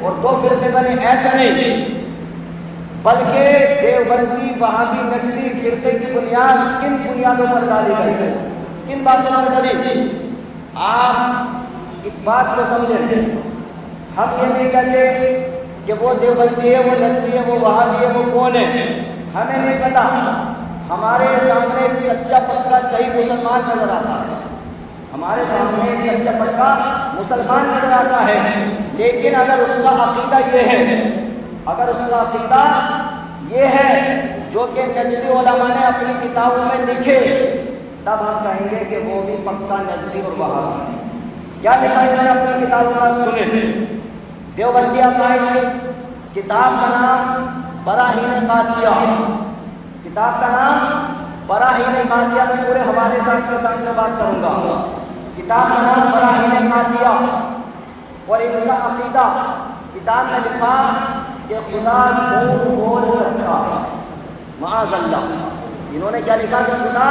اور دو فرقے بنے، ایسا نہیں، بلکہ دیوبندی وہابی نجدی فرقے کی بنیاد کن بنیادوں پر ڈالی گئی ہے، کن باتوں پر ڈلی؟ آپ اس بات کو سمجھیں، ہم یہ نہیں کہتے کہ وہ دیوبندی ہے، وہ نجدی ہے، وہ وہابی ہے، وہ کون ہے، ہمیں نہیں پتا۔ ہمارے سامنے ایک سچا پکا صحیح مسلمان نظر آتا ہے، ہمارے سامنے ایک سچا پکا مسلمان نظر آتا ہے، لیکن اگر اس کا عقیدہ یہ ہے، اگر اس کا عقیدہ یہ ہے جو کہ نجدی علماء نے اپنی کتابوں میں لکھے، تب ہم کہیں گے کہ وہ بھی پکا نجدی اور وہابی ہے۔ کیا لکھا ہے انہوں نے اپنی کتابوں میں؟ سنیں، دیوبندی عقائد، کتاب کا نام براہین قاطعہ، کتاب کا نام براہین قاطعہ، میں پورے حوالے سے آپ کے سامنے بات کروں گا۔ کتاب کا نام براہین قاطعہ، اور ان کا عقیدہ، کتاب میں لکھا کہ خدا جھوٹ بول سکتا ہے، معاذ اللہ۔ انہوں نے کیا لکھا کہ خدا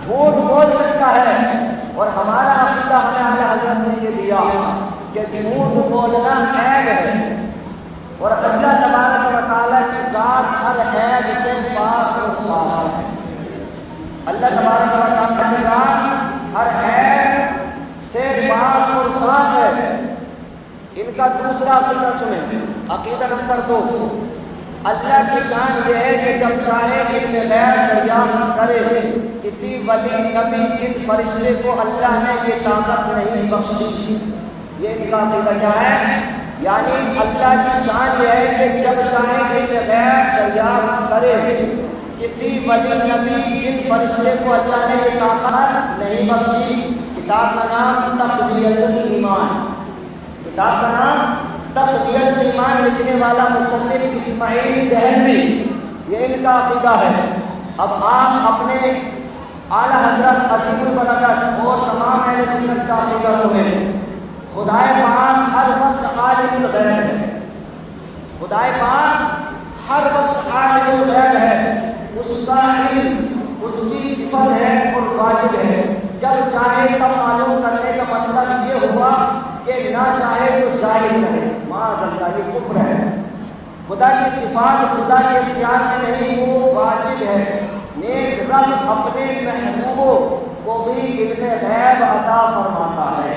جھوٹ بول سکتا ہے، اور ہمارا عقیدہ ہمیں اعلیٰ حضرت نے یہ دیا کہ جھوٹ بولنا عیب ہے، اور اللہ تبارک و تعالیٰ کی ذات ہر عیب سے پاک اور صاف ہے۔ اللہ تبارک و تعالیٰ کی ذات ہر عیب سے پاک اور صاف ہے۔ ان کا دوسرا عقیدہ سنیں، عقیدہ نمبر 2، اللہ کی شان یہ ہے کہ جب چاہے علم غیب دریافت کرے، کسی ولی نبی جن فرشتے کو اللہ نے یہ طاقت نہیں بخشی۔ یہ ان کا عقیدہ کیا ہے؟ یعنی اللہ کی شان یہ ہے کہ جب چاہے علم غیب دریافت کرے، کسی ولی نبی جن فرشتے کو اللہ نے یہ طاقت نہیں بخشی۔ کتاب کا نام تقویۃ الایمان، کتاب کا نام تقویۃ الایمان، لکھنے والا مصنف اسماعیل دہلوی، یہ ان کا عقیدہ ہے۔ اب آپ اپنے اعلیٰ حضرت عظیم البرکت اور تمام اہل سنت کا عقیدہ سنیں۔ خدائے پاک ہر وقت عالم الغیب ہے، خدائے پاک ہر وقت عالم الغیب ہے، اس کا علم اس کی صفت ہے اور واجب ہے، جب چاہے تب معلوم کرنے کا مطلب یہ ہوا کہ نہ چاہے تو جاہل رہے، معاذ اللہ، یہ کفر ہے۔ خدا کی صفات خدا کے اختیار میں نہیں، وہ واجب ہے۔ نیز رب اپنے محبوبوں کو بھی علم غیب عطا فرماتا ہے،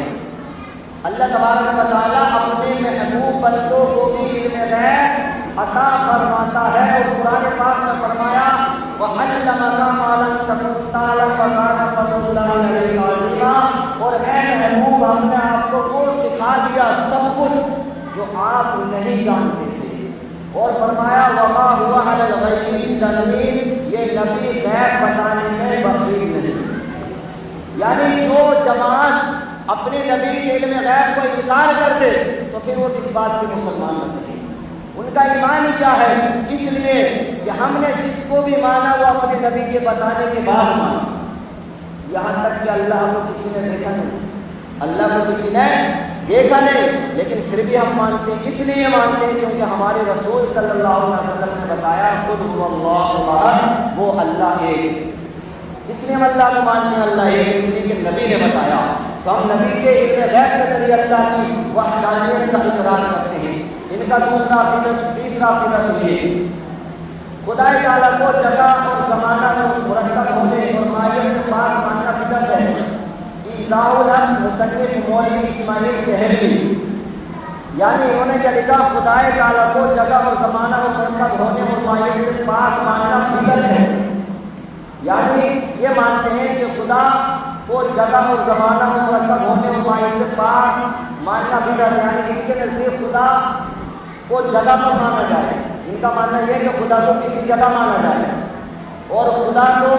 اللہ تبارک و تعالیٰ اپنے محبوب بندوں کو بھی علم غیب عطا فرماتا ہے، اور قرآن پاک میں فرمایا وَعَلَّمَكَ مَا لَمْ تَكُن تَعْلَمْ وَكَانَ فَضْلُ اللَّهِ عَلَيْكَ عَظِيمًا، اور اے محبوب ہم نے آپ کو وہ سکھا دیا سب کچھ جو آپ نہیں جانتے تھے، اور فرمایا وَمَا هُوَ عَلَى الْغَيْبِ بِضَنِينٍ، یہ نبی غیب بتانے میں بخیل نہیں۔ یعنی جو جماعت اپنے نبی کے علم غیب کو انکار کر دے تو پھر وہ کس بات کے مسلمان بن سکے؟ ان کا ایمان ہی کیا ہے؟ اس لیے کہ ہم نے جس کو بھی مانا وہ اپنے نبی کے بتانے کے بعد مانا، یہاں تک کہ اللہ کو کسی نے دیکھا نہیں، اللہ کو کسی نے دیکھا نہیں، لیکن پھر بھی ہم مانتے ہیں۔ اس لیے مانتے ہیں کیونکہ ہمارے رسول صلی اللہ علیہ وسلم نے بتایا قل هو اللہ احد، وہ اللہ ایک، اس لیے ہم اللہ کو مانتے ہیں، اللہ ایک، اس لیے کہ نبی نے بتایا، تو ہم نبی کے علم غیب کے ذریعے اللہ کی وحدانیت کا اقرار کرتے ہیں۔ ان کا تیسرا عقیدہ سنیے، خدا تعالیٰ کو جگہ اور زمانہ کو مرتب ہونے اور ماہیت سے پاک ماننا بدعت ہے۔ ایذاء الحق مصنف مولوی اسماعیل دہلوی، یعنی انہوں نے کیا لکھا؟ خدا تعالیٰ کو جگہ اور زمانہ کو مرتب ہونے اور ماہیت سے پاک ماننا بدعت ہے، یعنی یہ مانتے ہیں کہ خدا کو جگہ اور زمانہ کو مرتب ہونے اور ماہیت سے پاک ماننا بدعت ہے، یعنی ان کے نزدیک خدا کو جگہ پر مانا جائے، ان کا ماننا یہ ہے کہ خدا کو کسی جگہ مانا جائے، اور خدا کو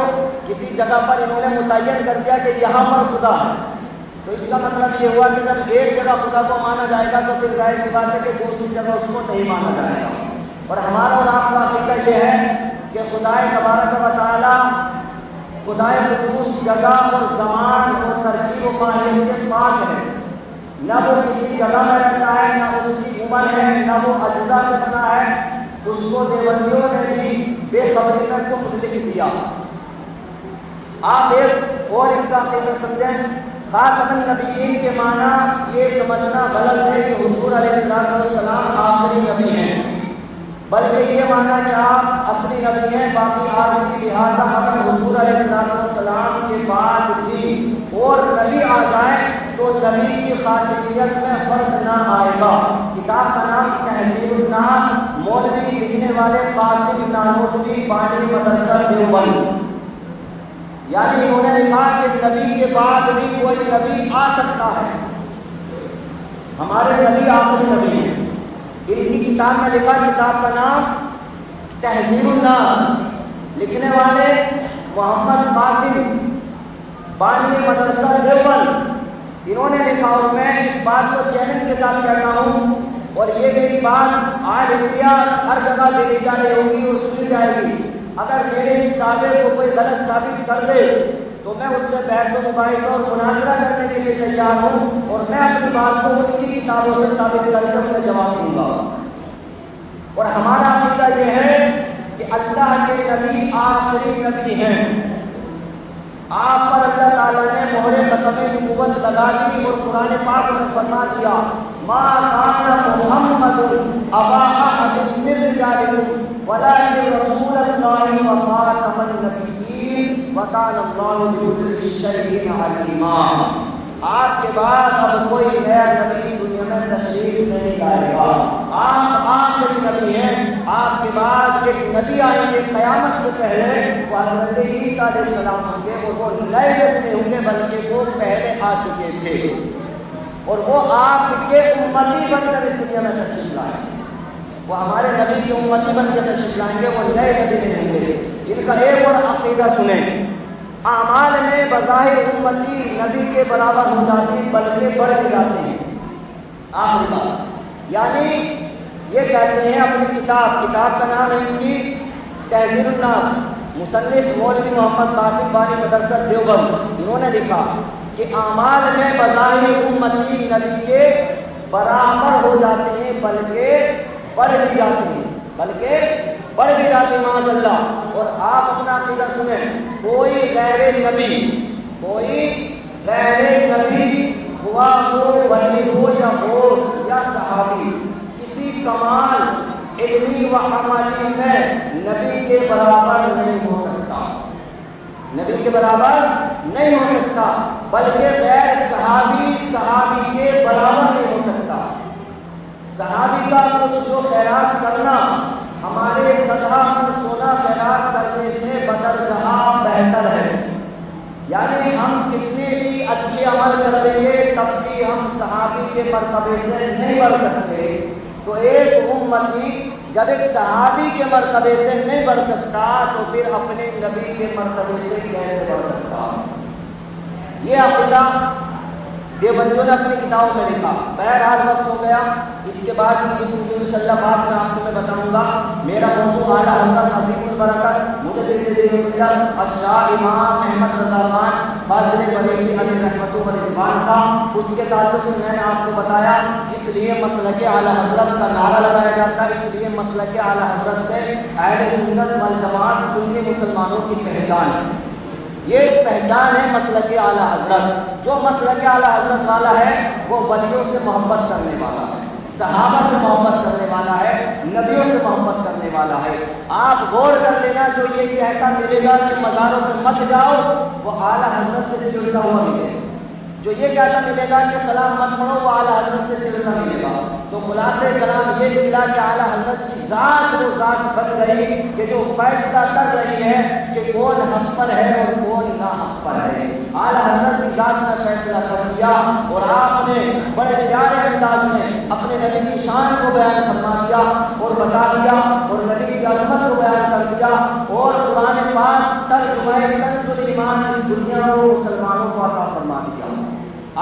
کسی جگہ پر انہوں نے متعین کر دیا کہ یہاں پر خدا ہے، تو اس کا مطلب یہ ہوا کہ جب ایک جگہ خدا کو مانا جائے گا تو پھر ظاہر سی بات ہے کہ دوسری جگہ اس کو نہیں مانا جائے گا۔ اور ہمارا اور آپ کا عقیدہ یہ ہے کہ خدا تبارک و تعالیٰ خدا قدوس جگہ اور زمان اور ترکیب و ماہیت سے پاک ہے، نہ وہ کسی جگہ میں رہتا ہے، نہ اس کی عمر ہے، نہ وہ اجزا سے بنا ہے۔ اس کو دیوبندیوں نے بھی بے خبری میں کفر لکھ دیا۔ آپ ایک اور ان کا عقیدہ سمجھیں، خاتم النبیین کے معنی یہ سمجھنا غلط ہے کہ حضور علیہ السلام باقی عالم، لہٰذا اگر حضور علیہ السلام کے بعد بھی اور نبی آ جائیں تو نبی کی خاتمیت میں فرق نہ آئے گا۔ کتاب کا نام تہذیب الناس، مولوی لکھنے والے قاسم نانوتوی، بانی مدرسہ دیوبند۔ یعنی انہوں نے لکھا کہ نبی کے بعد بھی کوئی نبی آ سکتا ہے، ہمارے نبی آخری نبی ہیں۔ ان کی کتاب میں لکھا، کتاب کا نام تہذیب الناس، لکھنے والے محمد قاسم، بانی مدرسہ دیوبند۔ انہوں نے لکھا، اور میں اس بات کو چیلنج کے ساتھ کہتا ہوں، اور یہ میری بات آج انڈیا ہر جگہ دیکھی جا رہی ہوگی اور سنی جائے گی، اگر میرے اس دعوے کو کوئی غلط ثابت کر دے تو میں اس سے بحث و مباحثہ اور مناظرہ کرنے کے لیے تیار ہوں، اور میں اپنی بات کو ان کی کتابوں سے ثابت کر کے انہیں جواب دوں گا۔ اور ہمارا عقیدہ یہ ہے کہ اللہ کے نبی آخری نبی ہیں، آپ پر اللہ تعالیٰ نے مہر ختم نبوت لگا دی، اور قرآن پاک میں فرما دیا، ما کان محمد ابا احد من رجالکم ولکن رسول اللہ وخاتم النبیین وکان اللہ بکل شیء علیما۔ آپ کے بعد اب کوئی نیا نبی اس دنیا میں تشریف نہیں لائے گا، آپ آخری نبی ہیں۔ آپ کے بعد ایک نبی آئیں گے قیامت سے پہلے، وہ حضرت عیسیٰ علیہ السلام ہوں گے، اور وہ نئے نبی ہوں گے بلکہ وہ پہلے آ چکے تھے، اور وہ آپ کے امتی بن کر اس دنیا میں تشریف لائیں گے۔ وہ ہمارے نبی کے امتی بن کے تشریف لائیں گے، وہ نئے نبی نہیں ہوں گے۔ ان کا ایک اور عقیدہ سنیں، اعمال میں بظاہر امتی نبی کے برابر ہو جاتی بلکہ بڑھ بھی جاتے ہیں۔ آخری بات، یعنی یہ کہتے ہیں اپنی کتاب کا نام ہے ان کی تہذیب الناس، مصنف مولوی محمد قاسم، بانی مدرسہ دیوبند۔ انہوں نے لکھا کہ اعمال میں بظاہر امتی نبی کے برابر ہو جاتے ہیں بلکہ بڑھ بھی جاتے ہیں، معاذ اللہ۔ اور آپ اپنا عقیدہ سنیں، کوئی غیر نبی ہوا ہو، ولی ہو یا غوث یا صحابی، کسی کمال علمی و عملی میں نبی کے برابر نہیں ہو سکتا، بلکہ غیر صحابی کے برابر نہیں ہو سکتا۔ صحابی کا کچھ جو خیرات کرنا ہمارے صدقہ پر سونا خیرات کرنے سے بدرجہ بہتر ہے، یعنی ہم کتنے بھی اچھے عمل کر لیں گے تب بھی ہم صحابی کے مرتبے سے نہیں بڑھ سکتے۔ تو ایک امتی جب ایک صحابی کے مرتبے سے نہیں بڑھ سکتا تو پھر اپنے نبی کے مرتبے سے کیسے بڑھ سکتا؟ یہ عقیدہ دیوبندیوں نے اپنی کتابوں میں لکھا۔ بہرحال وقت ہو گیا، اس کے بعد انشاءاللہ بعد میں آپ کو میں بتاؤں گا۔ میرا موضوع اعلیٰ حضرت عظیم البرکت مجدد الشاہ امام احمد رضا خان فاضل بریلوی علیہ رحمۃ و رضوان تھا۔ اس کے تعلق سے میں نے آپ کو بتایا، اس لیے مسلک اعلیٰ حضرت کا نعرہ لگایا جاتا ہے، اس لیے مسلک اعلیٰ حضرت سے اہل سنت والجماعت سنی مسلمانوں کی پہچان ہے۔ یہ ایک پہچان ہے مسلک اعلیٰ حضرت۔ جو مسلک اعلیٰ حضرت والا ہے وہ ولیوں سے محبت کرنے والا ہے، صحابہ سے محبت کرنے والا ہے، نبیوں سے محبت کرنے والا ہے۔ آپ غور کر لینا، جو یہ کہتا ملے گا کہ مزاروں پہ مت جاؤ، وہ اعلیٰ حضرت سے چڑھتا ہوا ملے گا۔ جو یہ کہتا ملے گا کہ سلام مت پڑھو، وہ اعلیٰ حضرت سے چڑھتا ملے گا۔ تو خلاصہ کلام یہ نکلا کہ اعلیٰ حضرت کی ذات وہ ذات بن گئی کہ جو فیصلہ کر رہی ہے کہ کون حق پر ہے اور کون نا حق پر ہے۔ اعلیٰ حضرت کی ذات نے فیصلہ کر دیا، اور آپ نے بڑے پیارے انداز میں اپنے نبی کی شان کو بیان فرما دیا اور بتا دیا، اور نبی کی عظمت کو بیان کر دیا، اور قرآن پاک ترجمہ کنز الایمان اس دنیا کو مسلمانوں کو عطا فرما دیا۔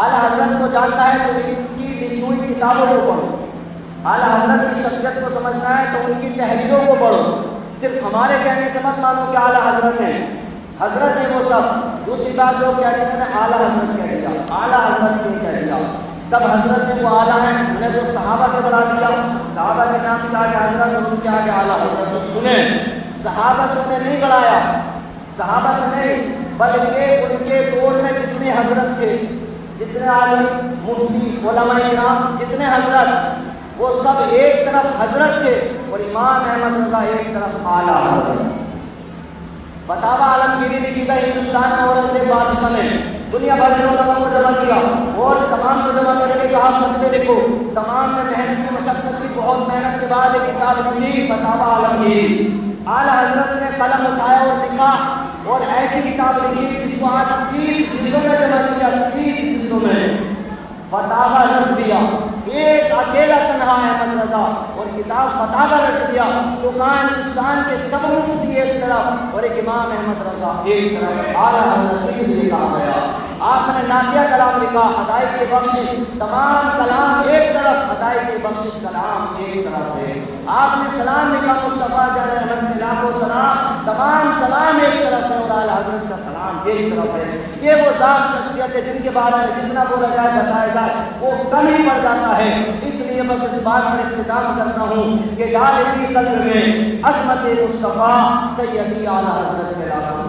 اعلیٰ حضرت کو جاننا ہے تو ان کی لکھی ہوئی کتابوں کو پڑھو، اعلیٰ حضرت کی شخصیت کو سمجھنا ہے تو ان کی تحریروں کو پڑھو۔ صرف ہمارے کہنے سے مت مانو کہ اعلیٰ حضرت ہیں، حضرت ہیں وہ سب۔ دوسری بات لوگ کہتے ہیں نے اعلیٰ حضرت کہہ دیا، اعلیٰ حضرت کیوں کہہ دیا؟ سب حضرت ہیں وہ اعلیٰ ہیں، انہیں تو صحابہ سے بڑھا دیا، صحابہ کے نام کے آگے حضرت اور ان کے آگے اعلیٰ حضرت۔ تو سنیں، صحابہ سے انہیں نہیں بڑھایا، صحابہ سے نہیں، بلکہ ان کے دور میں جتنے حضرت تھے، جتنے عالم مفتی علماء کرام جتنے حضرت، وہ سب ایک طرف حضرت تھے اور امام احمد رضا ایک طرف اعلیٰ حضرت۔ فتاوا عالمگیری لکھی گئی ہندوستان میں اورنگزیب بادشاہ نے دنیا بھر میں علماء کو جمع کیا اور تمام کو جمع کر کے کہا فتوے لکھو. تمام نے محنت کی مشقت کی, بہت محنت کے بعد ایک کتاب لکھی فتاوا عالمگیری. اعلیٰ حضرت نے قلم اٹھایا اور لکھا اور ایسی کتاب لکھی جس کو آج 30 جلدوں میں جمع کیا, 30 جلدوں میں فتاوا رضویہ. ایک اکیلا تنہا احمد رضا اور کتاب فتاوا رضویہ. تو کہاں ہندوستان کے سب مفتی ایک طرف اور ایک امام احمد رضا ایک طرف. اعلیٰ حضرت اس لیے کہا گیا. آپ نے نعتیہ کلام لکھا, ہدایت کی بخشش, تمام کلام ایک طرف, ہدایت کی بخشش کلام ایک طرف ہے. آپ نے سلام لکھا, مصطفیٰ جان احمد کے لاکھوں سلام, تمام سلام ایک طرف ہے اور اعلیٰ حضرت کا سلام ایک طرف ہے. یہ وہ ذات شخصیت ہے جن کے بارے میں جتنا بولا جائے بتایا جائے وہ کم ہی پڑ جاتا ہے. اس لیے بس اس بات پر اختتام کرتا ہوں کہ ڈالتی قلب میں عظمت مصطفیٰ سیدی اعلیٰ حضرت کے لاکھوں